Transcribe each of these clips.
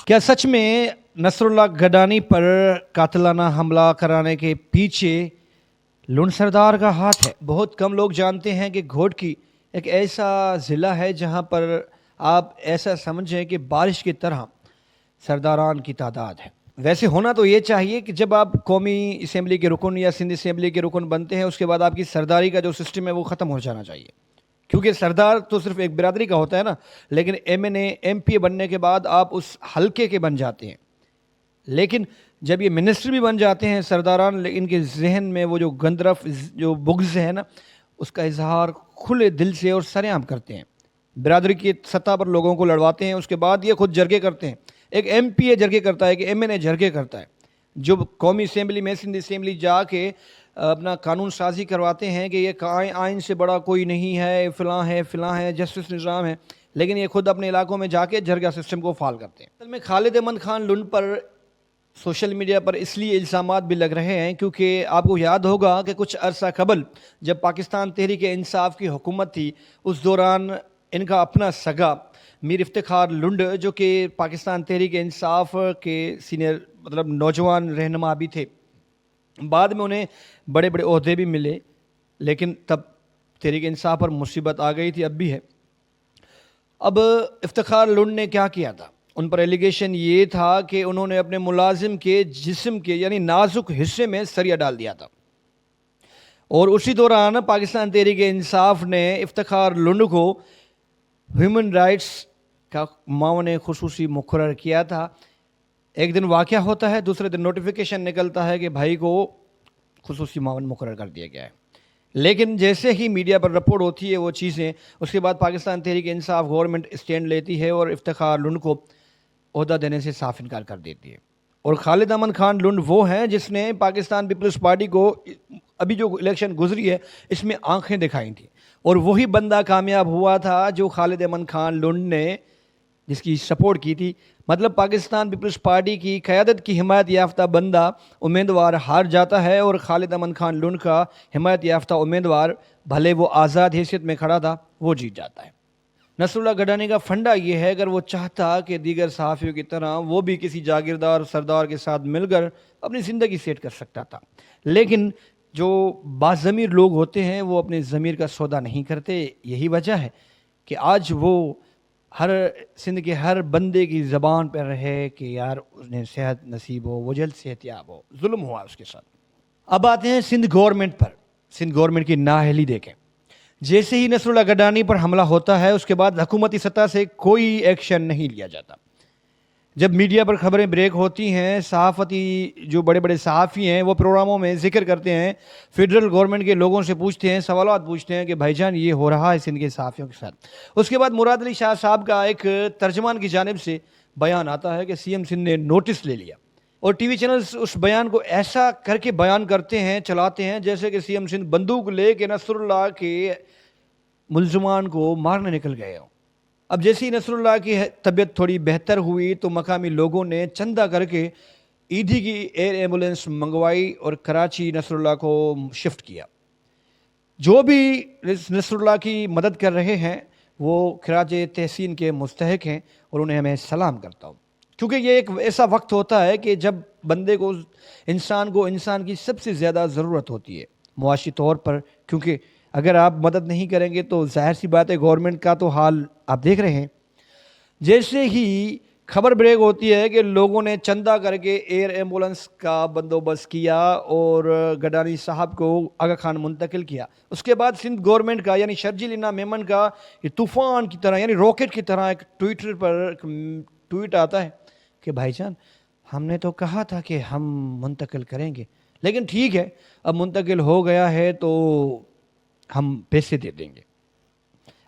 क्या सच में नसरुल्लाह गडानी पर कातिलाना हमला कराने के पीछे लुंड सरदार का हाथ है? बहुत कम लोग जानते हैं कि घोटकी एक ऐसा ज़िला है जहां पर आप ऐसा समझें कि बारिश की तरह सरदारान की तादाद है। वैसे होना तो ये चाहिए कि जब आप कौमी असम्बली के रुकन या सिंध असम्बली के रुकन बनते हैं, उसके बाद आपकी सरदारी का जो सिस्टम है वो ख़त्म हो जाना चाहिए, क्योंकि सरदार तो सिर्फ एक बिरादरी का होता है ना। लेकिन एमएनए एमपी बनने के बाद आप उस हलके के बन जाते हैं। लेकिन जब ये मिनिस्टर भी बन जाते हैं सरदारान, लेकिन इनके जहन में वो जो गंदरफ जो बुग़्ज़ है ना, उसका इजहार खुले दिल से और सरेआम करते हैं। बिरादरी की सतह पर लोगों को लड़वाते हैं, उसके बाद ये खुद जरगे करते हैं। एक एमपी जरगे करता है कि एमएनए जरगे करता है, जो कौमी असम्बली में सिंध असम्बली जाके अपना कानून साजी करवाते हैं कि ये आइन से बड़ा कोई नहीं है, फ़लाँ है, जस्टिस निज़ाम है। लेकिन ये खुद अपने इलाकों में जाके जरगा सिस्टम को फाल करते हैं। असल में खालिद अहमद खान लुंड पर सोशल मीडिया पर इसलिए इल्ज़ामात भी लग रहे हैं क्योंकि आपको याद होगा कि कुछ अरसा कबल जब पाकिस्तान तहरीक इंसाफ की हुकूमत थी, उस दौरान इनका अपना सगा मीर इफ्तिखार लुंड, जो कि पाकिस्तान तहरीक इंसाफ के सीनियर मतलब नौजवान रहनुमा भी थे, बाद में उन्हें बड़े बड़े ओहदे भी मिले, लेकिन तब तहरीक इंसाफ पर मुसीबत आ गई थी, अब भी है। अब इफ्तिखार लुंड ने क्या किया था? उन पर एलिगेशन ये था कि उन्होंने अपने मुलाजिम के जिस्म के यानी नाजुक हिस्से में सरिया डाल दिया था, और उसी दौरान पाकिस्तान तहरीक इंसाफ ने इफ्तिखार लुंड को ह्यूमन राइट्स का मावन खुसूसी मुकर्रर किया था। एक दिन वाक़या होता है, दूसरे दिन नोटिफिकेशन निकलता है कि भाई को खुसूसी मावन मुकर्रर कर दिया गया है। लेकिन जैसे ही मीडिया पर रिपोर्ट होती है वो चीज़ें, उसके बाद पाकिस्तान तहरीक इंसाफ गवर्नमेंट स्टैंड लेती है और इफ्तिखार लुंड को ओहदा देने से साफ इनकार कर देती है। और खालिद अहमद खान लुंड वो हैं जिसने पाकिस्तान पीपल्स पार्टी को अभी जो इलेक्शन गुजरी है इसमें आंखें दिखाई थी, और वही बंदा कामयाब हुआ था जो खालिद अहमद खान लुंड ने जिसकी सपोर्ट की थी। मतलब पाकिस्तान पीपल्स पार्टी की क़यादत की हिमायत याफ्ता बंदा उम्मीदवार हार जाता है, और खालिद अहमद खान लुंड का हिमायत याफ्ता उम्मीदवार, भले वो आज़ाद हैसियत में खड़ा था, वो जीत जाता है। नसरुल्लाह गडानी का फंडा ये है, अगर वो चाहता कि दीगर सहाफ़ियों की तरह वो भी किसी जागीरदार सरदार के साथ मिलकर अपनी ज़िंदगी सेट कर सकता था। लेकिन जो बाज़मीर लोग होते हैं वो अपने ज़मीर का सौदा नहीं करते। यही वजह है कि आज वो हर सिंध के हर बंदे की ज़बान पर रहे कि यार उसने सेहत नसीब हो, वो जल्द सेहतियाब हो, जुल्म हुआ उसके साथ। अब आते हैं सिंध गवर्नमेंट पर। सिंध गवर्नमेंट की नाअहली देखें। जैसे ही नसरुल्लाह गडानी पर हमला होता है उसके बाद हुकूमती सतह से कोई एक्शन नहीं लिया जाता। जब मीडिया पर खबरें ब्रेक होती हैं, सहाफ़ती जो बड़े बड़े सहाफ़ी हैं वो प्रोग्रामों में जिक्र करते हैं, फेडरल गवर्नमेंट के लोगों से पूछते हैं, सवालात पूछते हैं कि भाईजान ये हो रहा है सिंध के सहाफ़ियों के साथ। उसके बाद मुराद अली शाह साहब का एक तर्जमान की जानिब से बयान आता है कि सीएम सिंध ने नोटिस ले लिया, और टीवी चैनल्स उस बयान को ऐसा करके बयान करते हैं, चलाते हैं जैसे कि सीएम सिंध बंदूक ले के नसरुल्लाह के मुल्ज़मान को मारने निकल गए हों। अब जैसे ही नसरुल्लाह की तबीयत थोड़ी बेहतर हुई तो मकामी लोगों ने चंदा करके ईदी की एयर एम्बुलेंस मंगवाई और कराची नसरुल्लाह को शिफ्ट किया। जो भी नसरुल्लाह की मदद कर रहे हैं वो खराज तहसीन के मुस्तहिक हैं, और उन्हें मैं सलाम करता हूँ, क्योंकि ये एक ऐसा वक्त होता है कि जब बंदे को इंसान की सबसे ज़्यादा ज़रूरत होती है मुआशी तौर पर। क्योंकि अगर आप मदद नहीं करेंगे तो जाहिर सी बात है गवर्नमेंट का तो हाल आप देख रहे हैं। जैसे ही खबर ब्रेक होती है कि लोगों ने चंदा करके एयर एम्बुलेंस का बंदोबस्त किया और गडानी साहब को आगा खान मुंतकिल किया, उसके बाद सिंध गवर्नमेंट का यानी शर्जील इना मेमन का ये तूफ़ान की तरह यानी रॉकेट की तरह एक ट्विटर पर ट्वीट आता है कि भाईजान हमने तो कहा था कि हम मुंतकिल करेंगे, लेकिन ठीक है अब मुंतकिल हो गया है तो हम पैसे दे देंगे।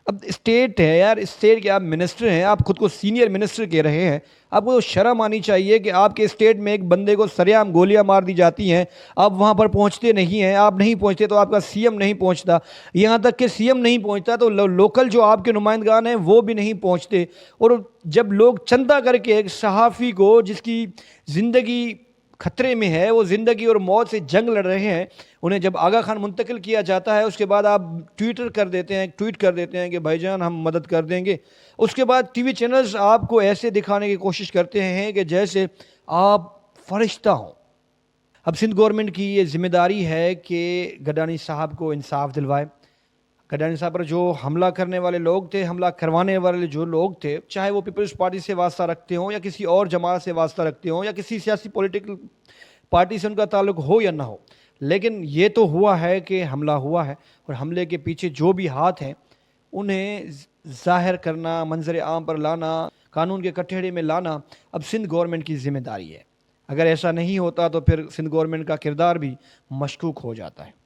अब स्टेट है यार, स्टेट के आप मिनिस्टर हैं, आप खुद को सीनियर मिनिस्टर कह रहे हैं, आपको तो शर्म आनी चाहिए कि आपके स्टेट में एक बंदे को सरेआम गोलियां मार दी जाती हैं, आप वहाँ पर पहुँचते नहीं हैं। आप नहीं पहुँचते तो आपका सीएम नहीं पहुँचता, यहाँ तक कि सीएम नहीं पहुँचता तो लोकल जो आपके नुमाइंदगान हैं वो भी नहीं पहुँचते। और जब लोग चंदा करके एक सहाफ़ी को जिसकी ज़िंदगी خطرے میں ہے, وہ زندگی اور موت سے جنگ لڑ رہے ہیں. انہیں جب آغا خان منتقل کیا جاتا ہے, اس کے بعد آپ ٹویٹ کر دیتے ہیں کہ بھائی جان ہم مدد کر دیں گے. اس کے بعد ٹی وی چینلز آپ کو ایسے دکھانے کی کوشش کرتے ہیں کہ جیسے آپ فرشتہ ہوں. اب سندھ گورنمنٹ کی یہ ذمہ داری ہے کہ گڈانی صاحب کو انصاف دلوائے. گڈانی صاحب پر جو حملہ کرنے والے لوگ تھے, حملہ کروانے والے جو لوگ تھے, چاہے وہ پیپلز پارٹی سے واسطہ رکھتے ہوں یا کسی اور جماعت سے واسطہ رکھتے ہوں یا کسی سیاسی پولیٹیکل پارٹی سے ان کا تعلق ہو یا نہ ہو, لیکن یہ تو ہوا ہے کہ حملہ ہوا ہے, اور حملے کے پیچھے جو بھی ہاتھ ہیں انہیں ظاہر کرنا, منظر عام پر لانا, قانون کے کٹہرے میں لانا اب سندھ گورنمنٹ کی ذمہ داری ہے. اگر ایسا نہیں ہوتا تو پھر سندھ گورنمنٹ کا کردار بھی مشکوک ہو جاتا ہے.